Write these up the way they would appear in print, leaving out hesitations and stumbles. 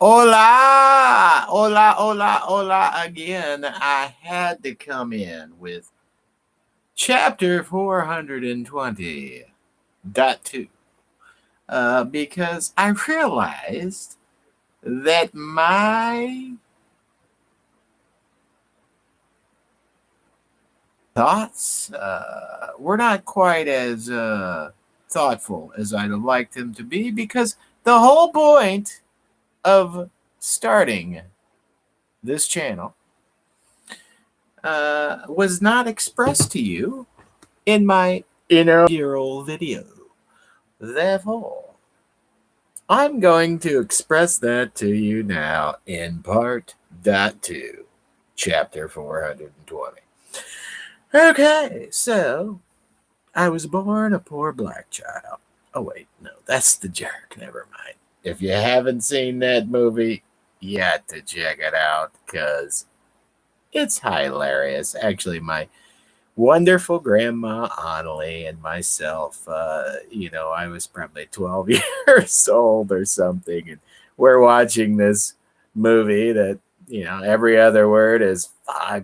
Hola, hola, hola, hola again. I had to come in with chapter 420.2 because I realized that my thoughts were not quite as thoughtful as I'd have liked them to be because the whole point of starting this channel was not expressed to you in my inaugural video. Therefore, I'm going to express that to you now in part .2, chapter 420. Okay, so I was born a poor black child. Oh, wait, no, that's The Jerk. Never mind. If you haven't seen that movie, you have to check it out because it's hilarious. Actually, my wonderful grandma Annalie and myself, I was probably 12 years old or something, and we're watching this movie that, every other word is fuck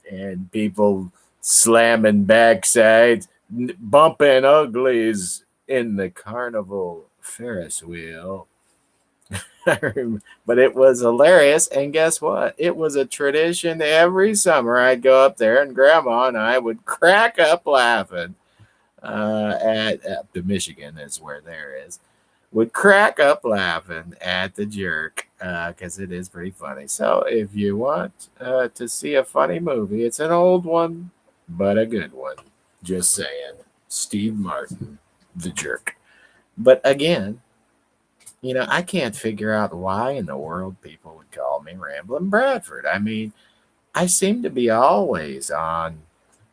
and people slamming backsides, bumping uglies in the carnival Ferris wheel. But it was hilarious. And guess what? It was a tradition every summer. I'd go up there, and Grandma and I would crack up laughing. Up to Michigan is where there is. Would crack up laughing at The Jerk because it is pretty funny. So if you want to see a funny movie, it's an old one, but a good one. Just saying. Steve Martin, The Jerk. But again, I can't figure out why in the world people would call me Ramblin' Bradford. I mean, I seem to be always on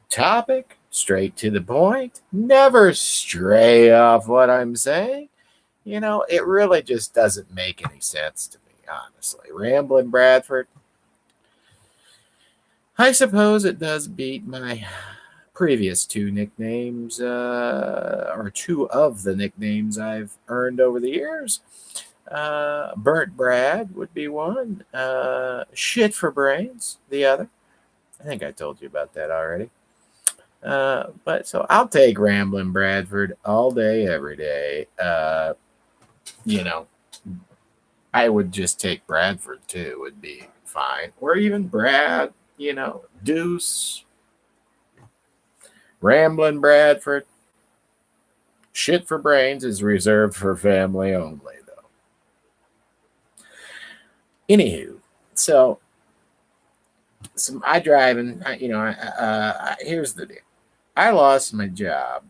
topic, straight to the point, never stray off what I'm saying. It really just doesn't make any sense to me, honestly. Ramblin' Bradford, I suppose it does beat my previous two nicknames, or two of the nicknames I've earned over the years. Burnt Brad would be one. Shit for Brains, the other. I think I told you about that already. But so I'll take Ramblin' Bradford all day, every day. I would just take Bradford too, would be fine. Or even Brad, Deuce, Ramblin' Bradford. Shit for Brains is reserved for family only, though. Anywho, so I drive, and here's the deal. I lost my job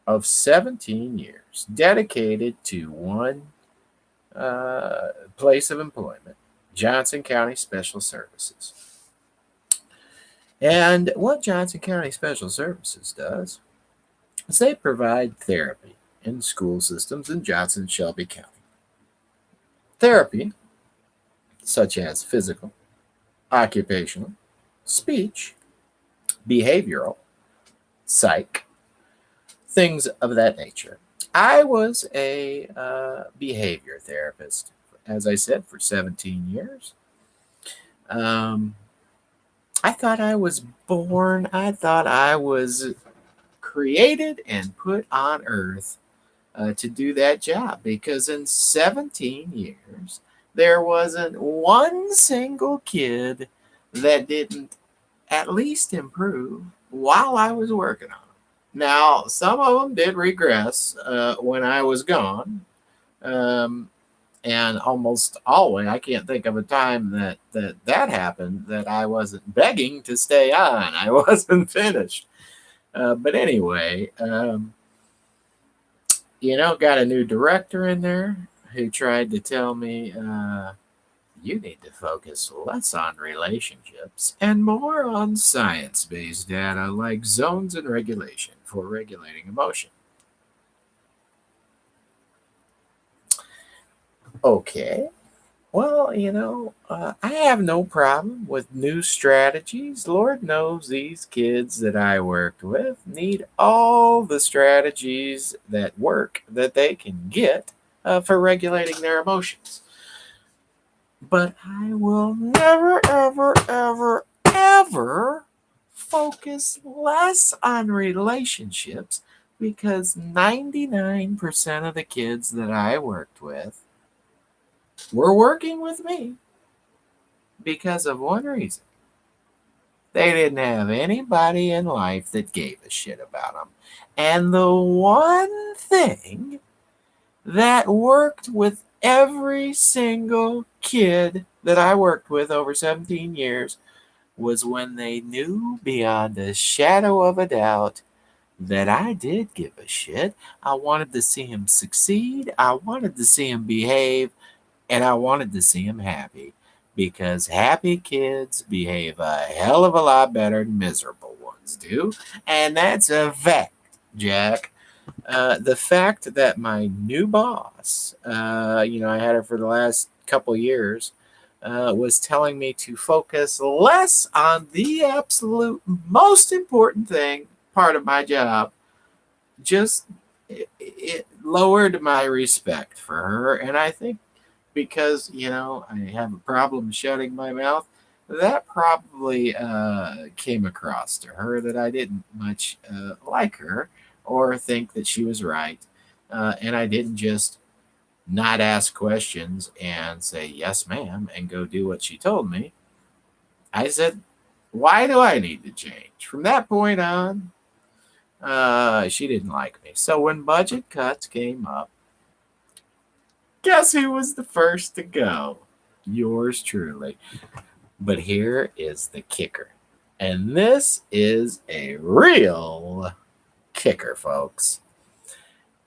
of 17 years dedicated to one place of employment, Johnson County Special Services. And what Johnson County Special Services does is they provide therapy in school systems in Johnson and Shelby County. Therapy such as physical, occupational, speech, behavioral, psych, things of that nature. I was a behavior therapist, as I said, for 17 years. I thought I was created and put on earth to do that job because in 17 years, there wasn't one single kid that didn't at least improve while I was working on them. Now, some of them did regress when I was gone. And almost always, I can't think of a time that happened that I wasn't begging to stay on. I wasn't finished. But anyway, got a new director in there who tried to tell me, you need to focus less on relationships and more on science-based data like zones and regulation for regulating emotion. Okay. Well, I have no problem with new strategies. Lord knows these kids that I worked with need all the strategies that work that they can get for regulating their emotions. But I will never, ever, ever, ever focus less on relationships because 99% of the kids that I worked with were working with me because of one reason. They didn't have anybody in life that gave a shit about them. And the one thing that worked with every single kid that I worked with over 17 years was when they knew beyond a shadow of a doubt that I did give a shit. I wanted to see him succeed, I wanted to see him behave, and I wanted to see him happy because happy kids behave a hell of a lot better than miserable ones do. And that's a fact, Jack. The fact that my new boss, I had her for the last couple years, was telling me to focus less on the absolute most important thing, part of my job, just it lowered my respect for her. And I think because, I have a problem shutting my mouth, that probably came across to her that I didn't much like her or think that she was right. And I didn't just not ask questions and say, yes, ma'am, and go do what she told me. I said, why do I need to change? From that point on, she didn't like me. So when budget cuts came up, guess who was the first to go? Yours truly. But here is the kicker. And this is a real kicker, folks,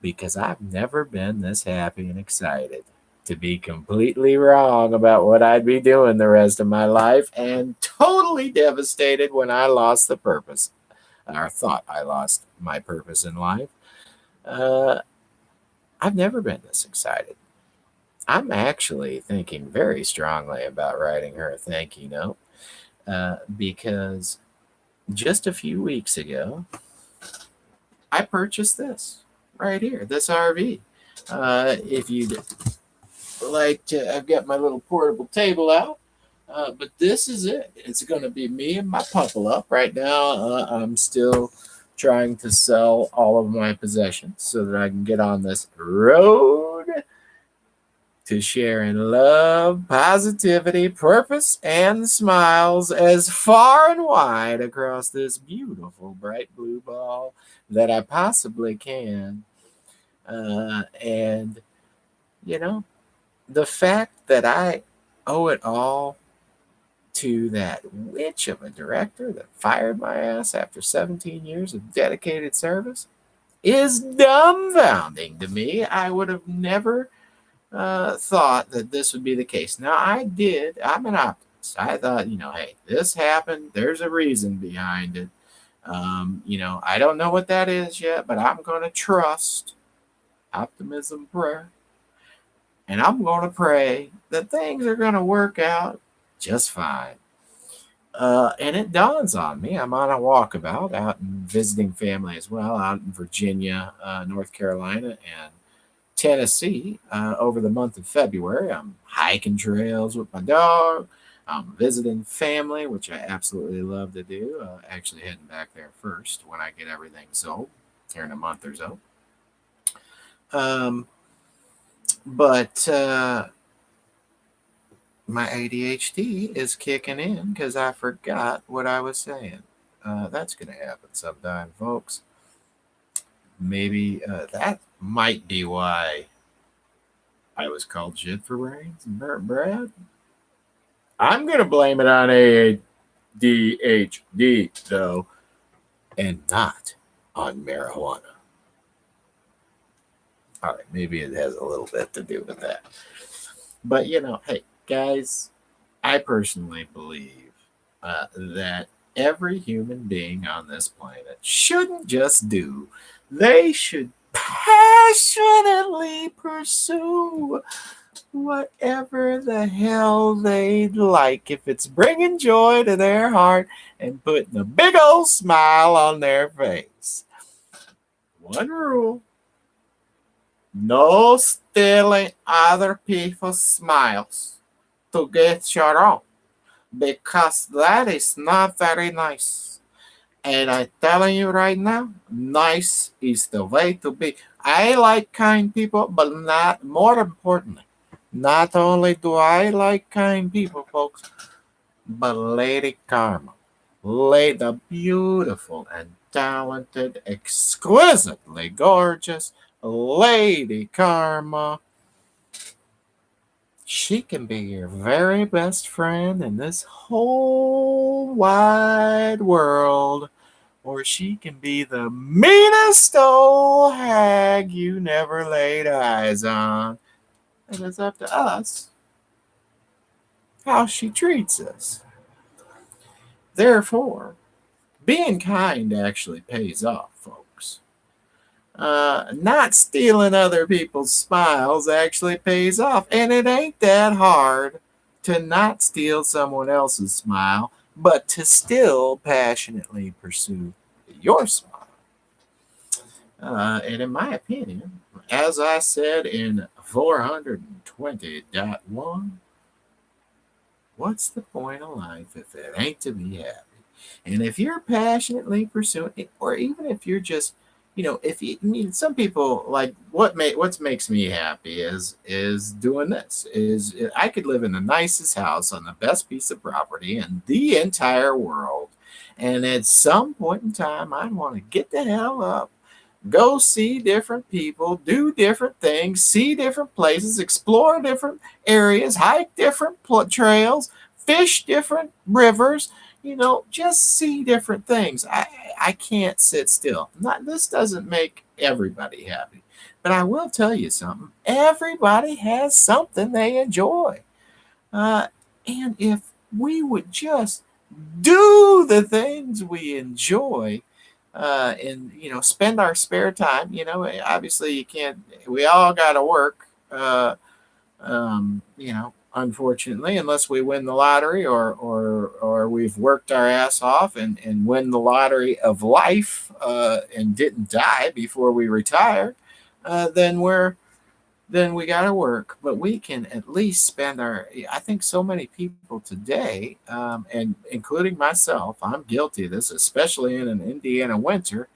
because I've never been this happy and excited to be completely wrong about what I'd be doing the rest of my life and totally devastated when I lost the purpose or thought I lost my purpose in life. Uh, I've never been this excited. I'm actually thinking very strongly about writing her a thank you note because just a few weeks ago, I purchased this right here, this RV. If you'd like to, I've got my little portable table out, but this is it. It's going to be me and my puppel up. Right now, I'm still trying to sell all of my possessions so that I can get on this road to sharing love, positivity, purpose, and smiles as far and wide across this beautiful bright blue ball that I possibly can. And, you know, the fact that I owe it all to that witch of a director that fired my ass after 17 years of dedicated service is dumbfounding to me. I would have never thought that this would be the case. Now, I'm an optimist. I thought, hey, this happened. There's a reason behind it. I don't know what that is yet, but I'm going to trust optimism prayer. And I'm going to pray that things are going to work out just fine. And it dawns on me. I'm on a walkabout out and visiting family as well, out in Virginia, North Carolina, and Tennessee over the month of February. I'm hiking trails with my dog. I'm visiting family, which I absolutely love to do. Actually, heading back there first when I get everything sold here in a month or so. But my ADHD is kicking in because I forgot what I was saying. That's going to happen sometime, folks. Maybe that might be why I was called shit for brains. Brad, I'm going to blame it on ADHD, though, and not on marijuana. All right, maybe it has a little bit to do with that. But, hey, guys, I personally believe that every human being on this planet shouldn't just do, they should passionately pursue whatever the hell they'd like if it's bringing joy to their heart and putting a big old smile on their face. One rule: no stealing other people's smiles. to get your own because that is not very nice. And I'm telling you right now, nice is the way to be. I like kind people, but not more importantly, not only do I like kind people, folks, but Lady Karma, the beautiful and talented, exquisitely gorgeous Lady Karma, she can be your very best friend in this whole wide world, or she can be the meanest old hag you never laid eyes on. And it's up to us how she treats us. Therefore, being kind actually pays off, folks. Not stealing other people's smiles actually pays off. And it ain't that hard to not steal someone else's smile, but to still passionately pursue your smile. And in my opinion, as I said in 420.1, what's the point of life if it ain't to be happy? And if you're passionately pursuing it, or even if you're just, if you I mean, some people like what makes me happy is doing this. Is I could live in the nicest house on the best piece of property in the entire world, and at some point in time, I'd want to get the hell up, go see different people, do different things, see different places, explore different areas, hike different trails, fish different rivers, just see different things. I can't sit still. This doesn't make everybody happy, but I will tell you something. Everybody has something they enjoy. Uh, and if we would just do the things we enjoy, and spend our spare time, obviously you can't, we all got to work, unfortunately, unless we win the lottery, or we've worked our ass off and win the lottery of life, and didn't die before we retire, then we got to work. But we can at least spend I think so many people today, and including myself, I'm guilty of this, especially in an Indiana winter,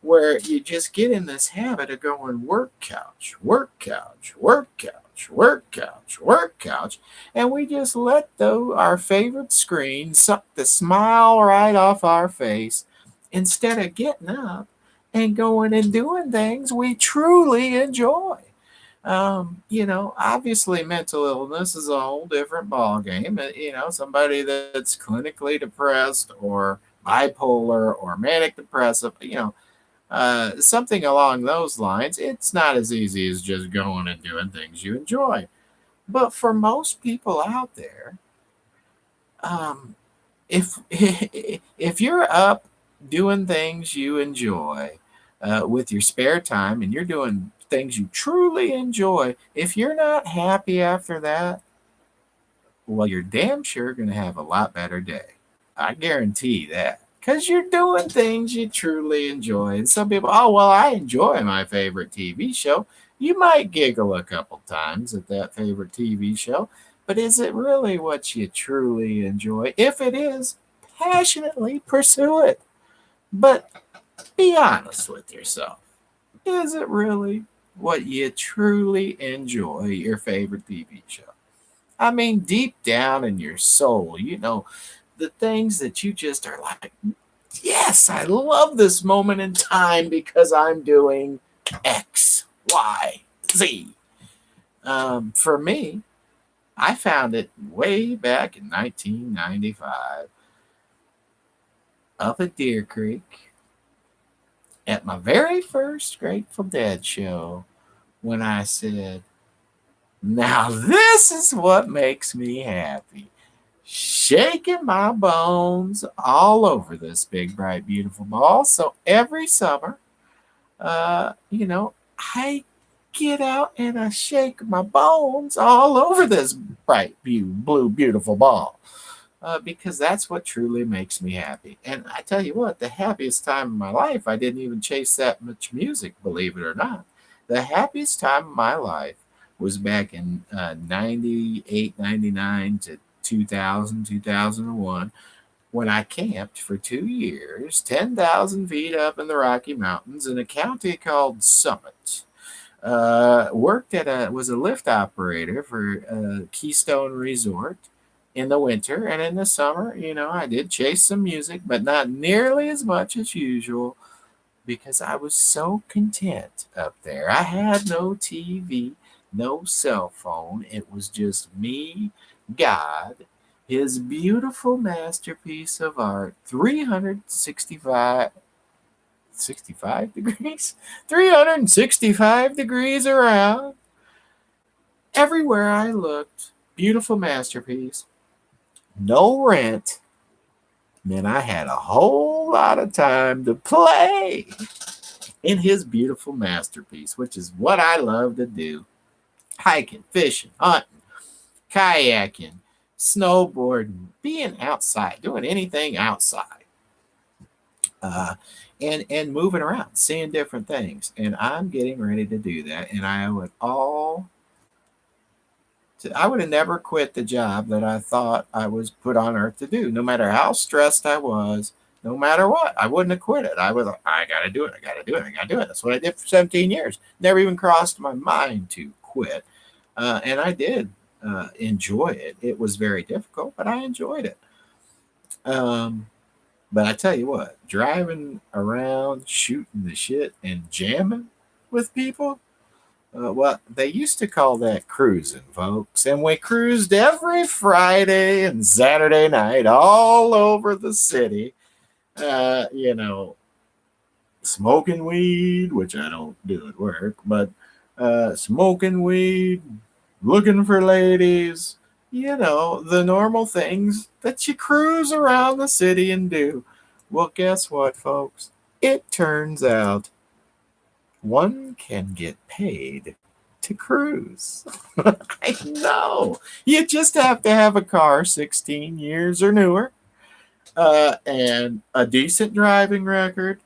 where you just get in this habit of going work couch, work couch, work couch, work couch, work couch, and we just let our favorite screen suck the smile right off our face instead of getting up and going and doing things we truly enjoy. Obviously mental illness is a whole different ballgame. Somebody that's clinically depressed or bipolar or manic depressive, something along those lines, it's not as easy as just going and doing things you enjoy. But for most people out there, if if you're up doing things you enjoy, with your spare time, and you're doing things you truly enjoy, if you're not happy after that, well, you're damn sure going to have a lot better day. I guarantee that. Because you're doing things you truly enjoy. And some people, oh, well, I enjoy my favorite TV show. You might giggle a couple times at that favorite TV show, but is it really what you truly enjoy? If it is, passionately pursue it. But be honest with yourself. Is it really what you truly enjoy, your favorite TV show? I mean, deep down in your soul, the things that you just are like, yes, I love this moment in time because I'm doing X, Y, Z. For me, I found it way back in 1995 up at Deer Creek at my very first Grateful Dead show, when I said, now this is what makes me happy. Shaking my bones all over this big, bright, beautiful ball. So every summer, I get out and I shake my bones all over this bright, blue, beautiful ball. Because that's what truly makes me happy. And I tell you what, the happiest time of my life, I didn't even chase that much music, believe it or not. The happiest time of my life was back in 98, 99 to 2000, 2001, when I camped for 2 years, 10,000 feet up in the Rocky Mountains in a county called Summit. Worked was a lift operator for Keystone Resort in the winter, and in the summer, I did chase some music, but not nearly as much as usual because I was so content up there. I had no TV, no cell phone. It was just me, God, his beautiful masterpiece of art, 365 degrees, 365 degrees around. Everywhere I looked, beautiful masterpiece. No rent. Man, I had a whole lot of time to play in his beautiful masterpiece, which is what I love to do. Hiking, fishing, hunting, kayaking, snowboarding, being outside, doing anything outside. And moving around, seeing different things. And I'm getting ready to do that. And I would have never quit the job that I thought I was put on earth to do, no matter how stressed I was, no matter what. I wouldn't have quit it. I got to do it. I got to do it. I got to do it. That's what I did for 17 years. Never even crossed my mind to quit. And I did enjoy it. It was very difficult, but I enjoyed it. But I tell you what, driving around, shooting the shit, and jamming with people, well, they used to call that cruising, folks. And we cruised every Friday and Saturday night all over the city, smoking weed, which I don't do at work, but smoking weed, looking for ladies, the normal things that you cruise around the city and do. Well, guess what, folks? It turns out one can get paid to cruise. I know. You just have to have a car 16 years or newer, and a decent driving record.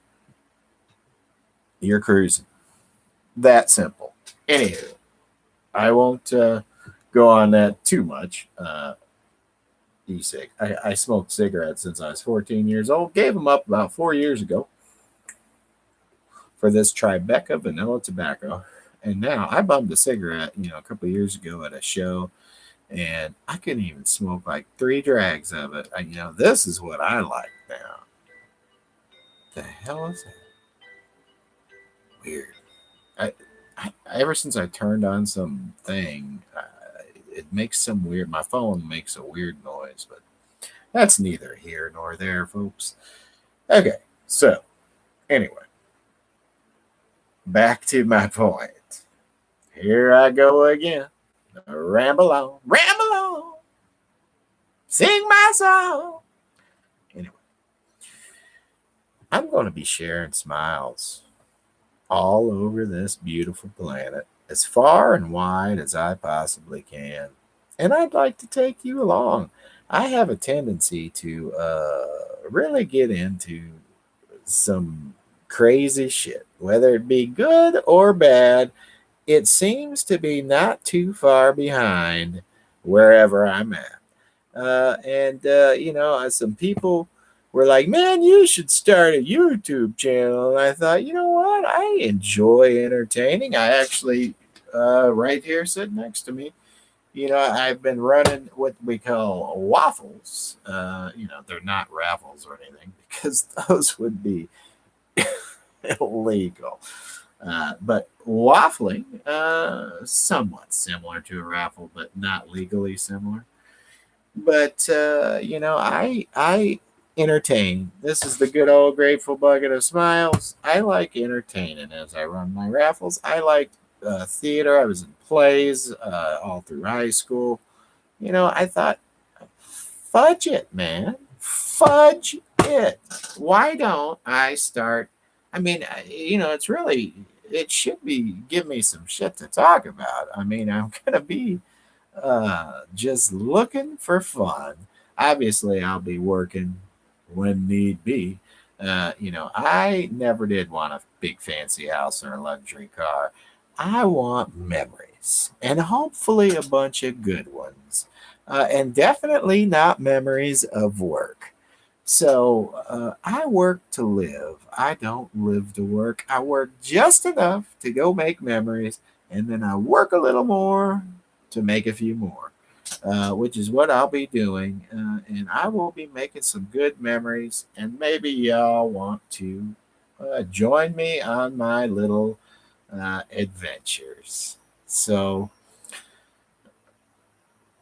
You're cruising. That simple. Anywho, I won't go on that too much. E-cig. I smoked cigarettes since I was 14 years old. Gave them up about 4 years ago for this Tribeca vanilla tobacco. And now I bummed a cigarette, a couple of years ago at a show, and I couldn't even smoke like 3 drags of it. This is what I like now. The hell is that? Weird. Ever since I turned on something, it makes some weird. My phone makes a weird noise, but that's neither here nor there, folks. Okay, so anyway, back to my point. Here I go again. Ramble on, sing my song. Anyway, I'm going to be sharing smiles all over this beautiful planet, as far and wide as I possibly can. And I'd like to take you along. I have a tendency to really get into some crazy shit, whether it be good or bad. It seems to be not too far behind wherever I'm at. Some people were like, man, you should start a YouTube channel. And I thought, you know what? I enjoy entertaining. I actually, right here sitting next to me, I've been running what we call waffles. They're not raffles or anything because those would be illegal. But waffling, somewhat similar to a raffle, but not legally similar. But, I entertain. This is the good old grateful bucket of smiles. I like entertaining as I run my raffles. I like theater. I was in plays all through high school. I thought, fudge it, man. Fudge it. Why don't I start? I mean, it should be give me some shit to talk about. I mean, I'm going to be just looking for fun. Obviously, I'll be working when need be. I never did want a big fancy house or a luxury car. I want memories. memories, and hopefully a bunch of good ones, and definitely not memories of work. So I work to live. I don't live to work. I work just enough to go make memories, and then I work a little more to make a few more, which is what I'll be doing. And I will be making some good memories, and maybe y'all want to join me on my little adventures. So,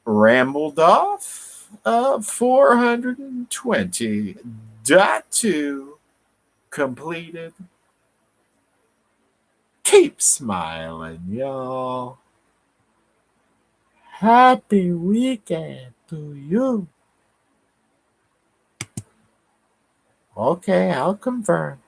rambled off 420.2 completed. Keep smiling, y'all. Happy weekend to you. Okay, I'll confirm.